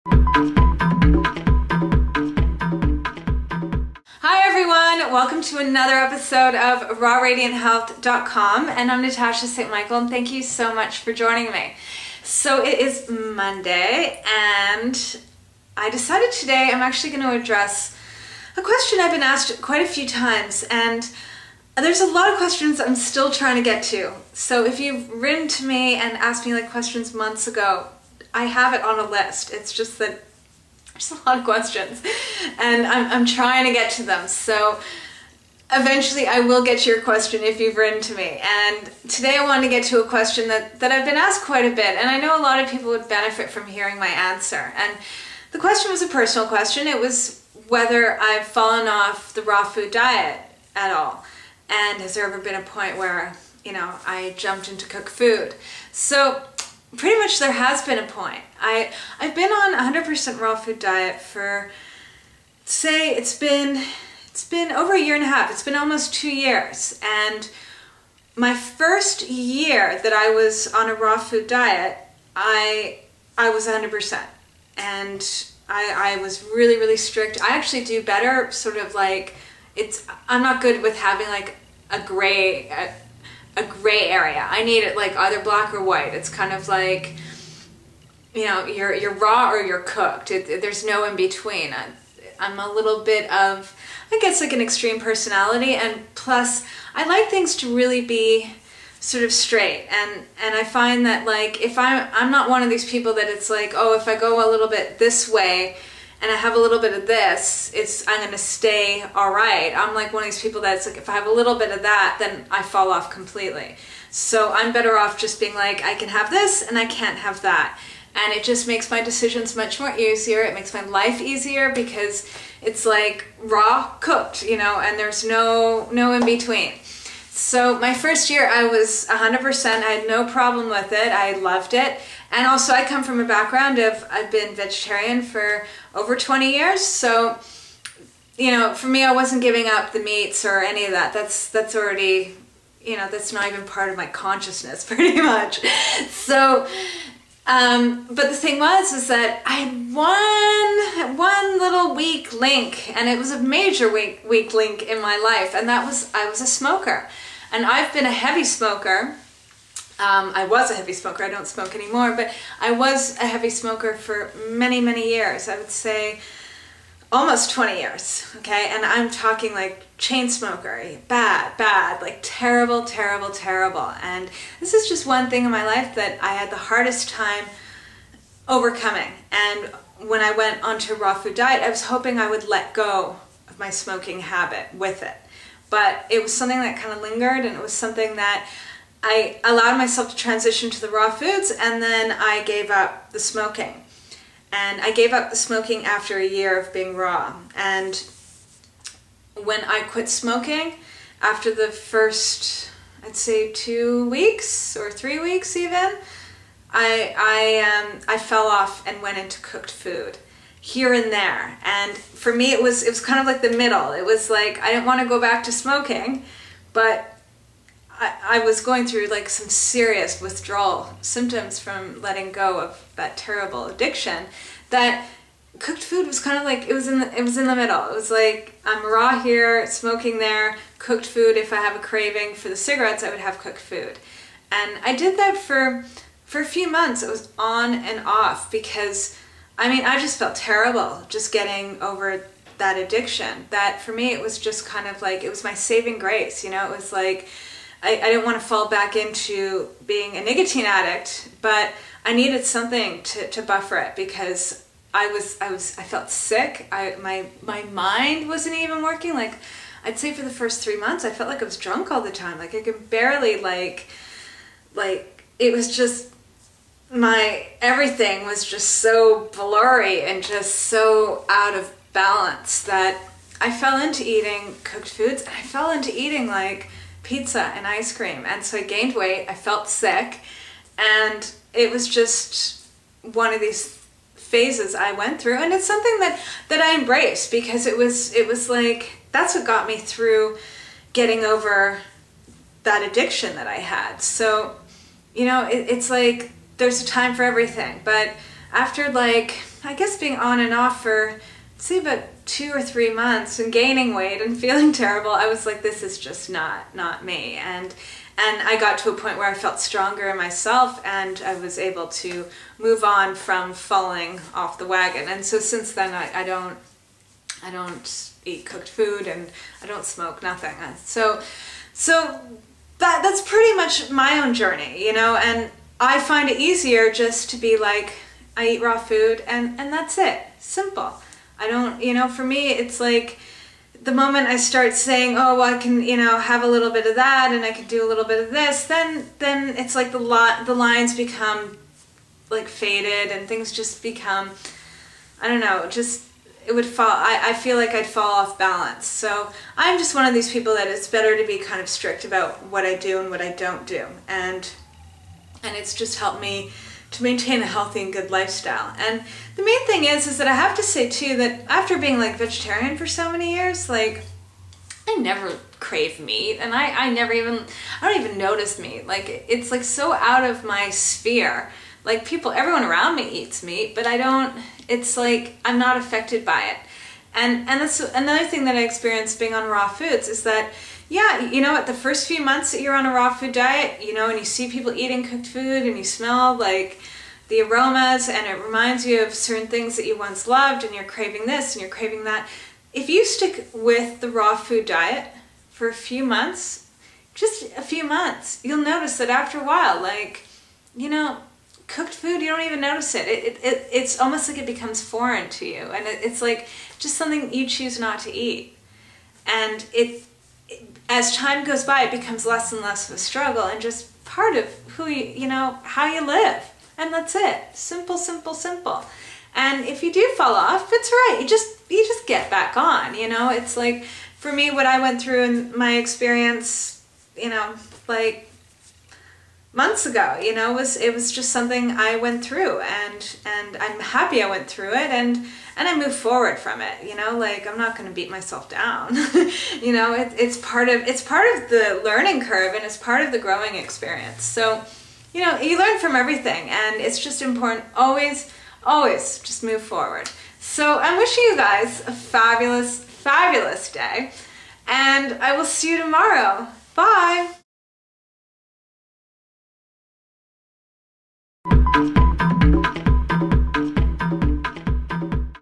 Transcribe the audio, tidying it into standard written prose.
Hi everyone, welcome to another episode of RawRadiantHealth.com, and I'm Natasha St. Michael, and thank you so much for joining me. So it is Monday, and I decided today I'm actually going to address a question I've been asked quite a few times, and there's a lot of questions I'm still trying to get to. So if you've written to me and asked me like questions months ago, I have it on a list. It's just that there's a lot of questions and I'm trying to get to them. So eventually I will get to your question if you've written to me. And today I want to get to a question that I've been asked quite a bit, and I know a lot of people would benefit from hearing my answer. And the question was a personal question. It was whether I've fallen off the raw food diet at all. And has there ever been a point where, you know, I jumped into cooked food? So pretty much there has been a point. I've been on 100% raw food diet for, say, it's been over a year and a half. It's been almost 2 years. And my first year that I was on a raw food diet, I was 100%. And I was really, really strict. I actually do better, sort of like, I'm not good with having like a gray area. I need it like either black or white. It's kind of like, you know, you're raw or you're cooked. There's no in between. I'm a little bit of, I guess, like an extreme personality, and plus I like things to really be sort of straight, and I find that like if I'm not one of these people that it's like, oh, if I go a little bit this way and I have a little bit of this, I'm gonna stay all right. I'm like one of these people that's like, if I have a little bit of that, then I fall off completely. So I'm better off just being like, I can have this and I can't have that. And it just makes my decisions much more easier. It makes my life easier because it's like raw, cooked, you know, and there's no in between. So my first year I was 100%, I had no problem with it, I loved it. And also I come from a background of, I've been vegetarian for over 20 years, so, you know, for me I wasn't giving up the meats or any of that. That's already, you know, that's not even part of my consciousness pretty much. So, but the thing is that I had one little weak link, and it was a major weak link in my life, and that was I was a smoker. And I've been a heavy smoker. I was a heavy smoker, I don't smoke anymore, but I was a heavy smoker for many, many years. I would say almost 20 years, okay? And I'm talking like chain smoker, bad, like terrible, terrible, terrible. And this is just one thing in my life that I had the hardest time overcoming. And when I went onto a raw food diet, I was hoping I would let go of my smoking habit with it. But it was something that kind of lingered, and it was something that I allowed myself to transition to the raw foods, and then I gave up the smoking. And I gave up the smoking after a year of being raw. And when I quit smoking, after the first, I'd say 2 weeks or 3 weeks even, I fell off and went into cooked food here and there. And for me it was kind of like the middle. It was like I didn't want to go back to smoking, but I was going through like some serious withdrawal symptoms from letting go of that terrible addiction, that cooked food was kind of like, it was in the middle. It was like I'm raw here, smoking there, cooked food. If I have a craving for the cigarettes, I would have cooked food. And I did that for a few months. It was on and off because, I mean, I just felt terrible just getting over that addiction. That for me, it was just kind of like, it was my saving grace, you know? It was like, I didn't want to fall back into being a nicotine addict, but I needed something to buffer it because I felt sick. My mind wasn't even working. Like, I'd say for the first 3 months, I felt like I was drunk all the time. Like I could barely like it was just, everything was just so blurry and just so out of balance that I fell into eating cooked foods, and I fell into eating like pizza and ice cream, and so I gained weight, I felt sick, and it was just one of these phases I went through, and it's something that I embraced because it was like, that's what got me through getting over that addiction that I had. So, you know, it's like there's a time for everything, but after like I guess being on and off for, say, about 2 or 3 months and gaining weight and feeling terrible, I was like, this is just not me. And I got to a point where I felt stronger in myself, and I was able to move on from falling off the wagon. And so since then, I don't eat cooked food, and I don't smoke, nothing. So that's pretty much my own journey, you know, and I find it easier just to be like, I eat raw food and that's it. Simple. I don't, you know, for me, it's like the moment I start saying, oh, well, I can, you know, have a little bit of that and I can do a little bit of this, then it's like the lines become like faded and things just become, I don't know, just, it would fall, I feel like I'd fall off balance. So I'm just one of these people that it's better to be kind of strict about what I do and what I don't do. And it's just helped me to maintain a healthy and good lifestyle. And the main thing is that I have to say too that after being like vegetarian for so many years, like I never crave meat, and I don't even notice meat. Like it's like so out of my sphere. Like everyone around me eats meat, but I don't, it's like I'm not affected by it. And that's another thing that I experienced being on raw foods is that, yeah, you know, at the first few months that you're on a raw food diet, you know, and you see people eating cooked food and you smell like the aromas and it reminds you of certain things that you once loved and you're craving this and you're craving that. If you stick with the raw food diet for a few months, just a few months, you'll notice that after a while, like, you know, cooked food, you don't even notice it. It's almost like it becomes foreign to you. And it's like just something you choose not to eat. And as time goes by, it becomes less and less of a struggle and just part of who you know, how you live. And that's it. Simple, simple, simple. And if you do fall off, it's all right. You just get back on, you know? It's like, for me, what I went through in my experience, you know, like months ago, you know, it was just something I went through, and I'm happy I went through it, and I moved forward from it, you know, like I'm not going to beat myself down. You know, it's part of the learning curve, and it's part of the growing experience. So, you know, you learn from everything, and it's just important always just move forward. So I'm wishing you guys a fabulous, fabulous day, and I will see you tomorrow. Bye.